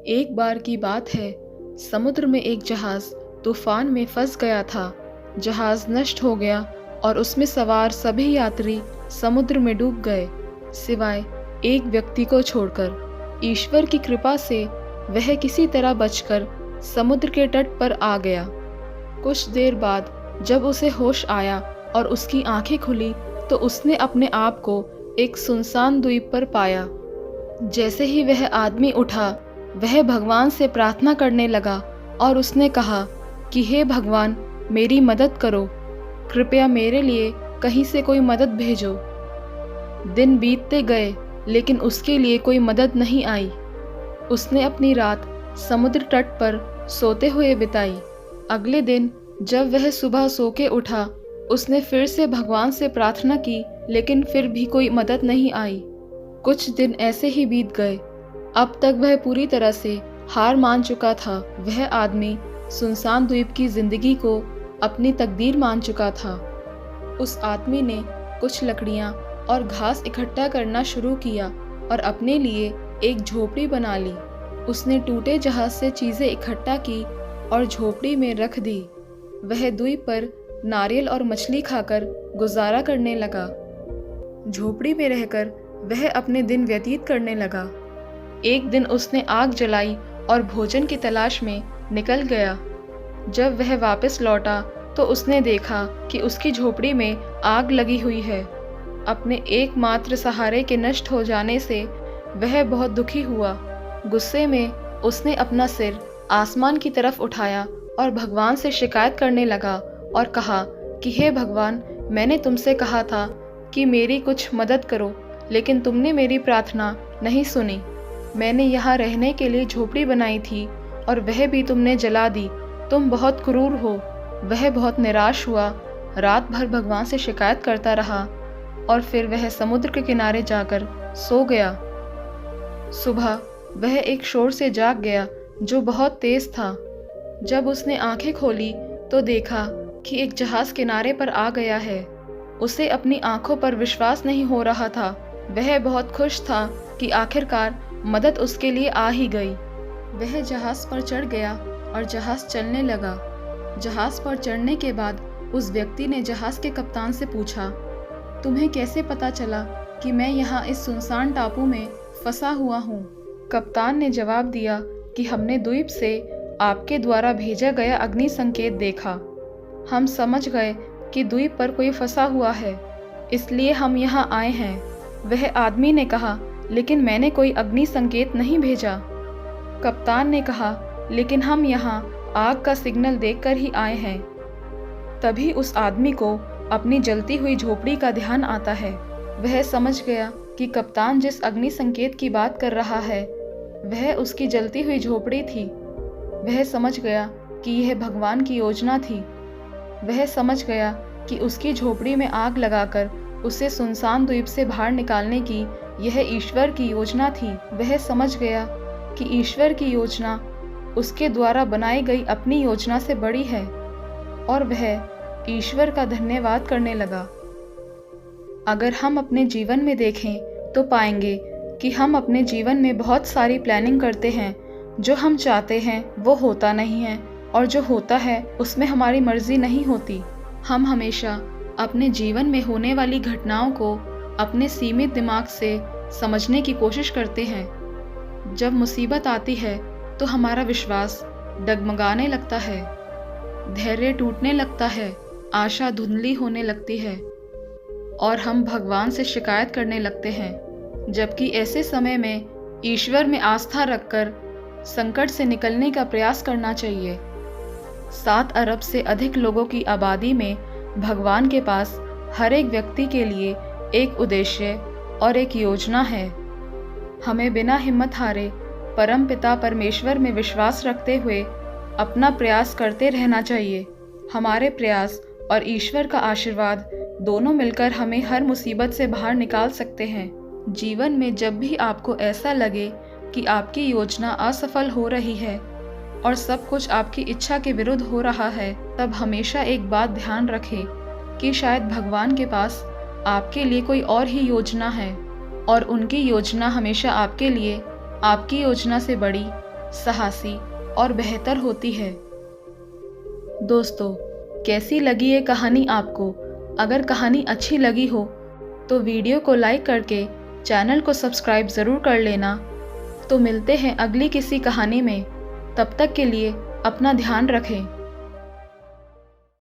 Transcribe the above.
एक बार की बात है, समुद्र में एक जहाज़ तूफान में फंस गया था। जहाज़ नष्ट हो गया और उसमें सवार सभी यात्री समुद्र में डूब गए, सिवाय एक व्यक्ति को छोड़कर। ईश्वर की कृपा से वह किसी तरह बचकर समुद्र के तट पर आ गया। कुछ देर बाद जब उसे होश आया और उसकी आंखें खुली, तो उसने अपने आप को एक सुनसान द्वीप पर पाया। जैसे ही वह आदमी उठा, वह भगवान से प्रार्थना करने लगा और उसने कहा कि हे भगवान, मेरी मदद करो, कृपया मेरे लिए कहीं से कोई मदद भेजो। दिन बीतते गए, लेकिन उसके लिए कोई मदद नहीं आई। उसने अपनी रात समुद्र तट पर सोते हुए बिताई। अगले दिन जब वह सुबह सो के उठा, उसने फिर से भगवान से प्रार्थना की, लेकिन फिर भी कोई मदद नहीं आई। कुछ दिन ऐसे ही बीत गए। अब तक वह पूरी तरह से हार मान चुका था। वह आदमी सुनसान द्वीप की जिंदगी को अपनी तकदीर मान चुका था। उस आदमी ने कुछ लकड़ियां और घास इकट्ठा करना शुरू किया और अपने लिए एक झोपड़ी बना ली। उसने टूटे जहाज से चीज़ें इकट्ठा की और झोपड़ी में रख दी। वह द्वीप पर नारियल और मछली खाकर गुजारा करने लगा। झोपड़ी में रहकर वह अपने दिन व्यतीत करने लगा। एक दिन उसने आग जलाई और भोजन की तलाश में निकल गया। जब वह वापस लौटा तो उसने देखा कि उसकी झोपड़ी में आग लगी हुई है। अपने एकमात्र सहारे के नष्ट हो जाने से वह बहुत दुखी हुआ। गुस्से में उसने अपना सिर आसमान की तरफ उठाया और भगवान से शिकायत करने लगा और कहा कि हे भगवान, मैंने तुमसे कहा था कि मेरी कुछ मदद करो, लेकिन तुमने मेरी प्रार्थना नहीं सुनी। मैंने यहाँ रहने के लिए झोपड़ी बनाई थी और वह भी तुमने जला दी। तुम बहुत क्रूर हो। वह बहुत निराश हुआ, रात भर भगवान से शिकायत करता रहा और फिर वह समुद्र के किनारे जाकर सो गया। सुबह वह एक शोर से जाग गया जो बहुत तेज था। जब उसने आंखें खोली तो देखा कि एक जहाज किनारे पर आ गया है। उसे अपनी आंखों पर विश्वास नहीं हो रहा था। वह बहुत खुश था कि आखिरकार मदद उसके लिए आ ही गई। वह जहाज पर चढ़ गया और जहाज चलने लगा। जहाज पर चढ़ने के बाद उस व्यक्ति ने जहाज के कप्तान से पूछा, तुम्हें कैसे पता चला कि मैं यहाँ इस सुनसान टापू में फंसा हुआ हूँ? कप्तान ने जवाब दिया कि हमने द्वीप से आपके द्वारा भेजा गया अग्नि संकेत देखा। हम समझ गए कि द्वीप पर कोई फंसा हुआ है, इसलिए हम यहाँ आए हैं। वह आदमी ने कहा, लेकिन मैंने कोई अग्नि संकेत नहीं भेजा। कप्तान ने कहा, लेकिन हम यहाँ आग का सिग्नल देखकर ही आए हैं। तभी उस आदमी को अपनी जलती हुई झोपड़ी का ध्यान आता है। वह समझ गया कि कप्तान जिस अग्नि संकेत की बात कर रहा है वह उसकी जलती हुई झोपड़ी थी। वह समझ गया कि यह भगवान की योजना थी। वह समझ गया कि उसकी झोपड़ी में आग लगाकर उसे सुनसान द्वीप से बाहर निकालने की यह ईश्वर की योजना थी। वह समझ गया कि ईश्वर की योजना उसके द्वारा बनाई गई अपनी योजना से बड़ी है और वह ईश्वर का धन्यवाद करने लगा। अगर हम अपने जीवन में देखें तो पाएंगे कि हम अपने जीवन में बहुत सारी प्लानिंग करते हैं। जो हम चाहते हैं वो होता नहीं है और जो होता है उसमें हमारी मर्जी नहीं होती। हम हमेशा अपने जीवन में होने वाली घटनाओं को अपने सीमित दिमाग से समझने की कोशिश करते हैं। जब मुसीबत आती है तो हमारा विश्वास डगमगाने लगता है, धैर्य टूटने लगता है, आशा धुंधली होने लगती है और हम भगवान से शिकायत करने लगते हैं। जबकि ऐसे समय में ईश्वर में आस्था रखकर संकट से निकलने का प्रयास करना चाहिए। 7 अरब से अधिक लोगों की आबादी में भगवान के पास हर एक व्यक्ति के लिए एक उद्देश्य और एक योजना है। हमें बिना हिम्मत हारे परम पिता परमेश्वर में विश्वास रखते हुए अपना प्रयास करते रहना चाहिए। हमारे प्रयास और ईश्वर का आशीर्वाद दोनों मिलकर हमें हर मुसीबत से बाहर निकाल सकते हैं। जीवन में जब भी आपको ऐसा लगे कि आपकी योजना असफल हो रही है और सब कुछ आपकी इच्छा के विरुद्ध हो रहा है, तब हमेशा एक बात ध्यान रखें कि शायद भगवान के पास आपके लिए कोई और ही योजना है और उनकी योजना हमेशा आपके लिए आपकी योजना से बड़ी, साहसी और बेहतर होती है। दोस्तों, कैसी लगी ये कहानी आपको? अगर कहानी अच्छी लगी हो तो वीडियो को लाइक करके चैनल को सब्सक्राइब ज़रूर कर लेना। तो मिलते हैं अगली किसी कहानी में। तब तक के लिए अपना ध्यान रखें।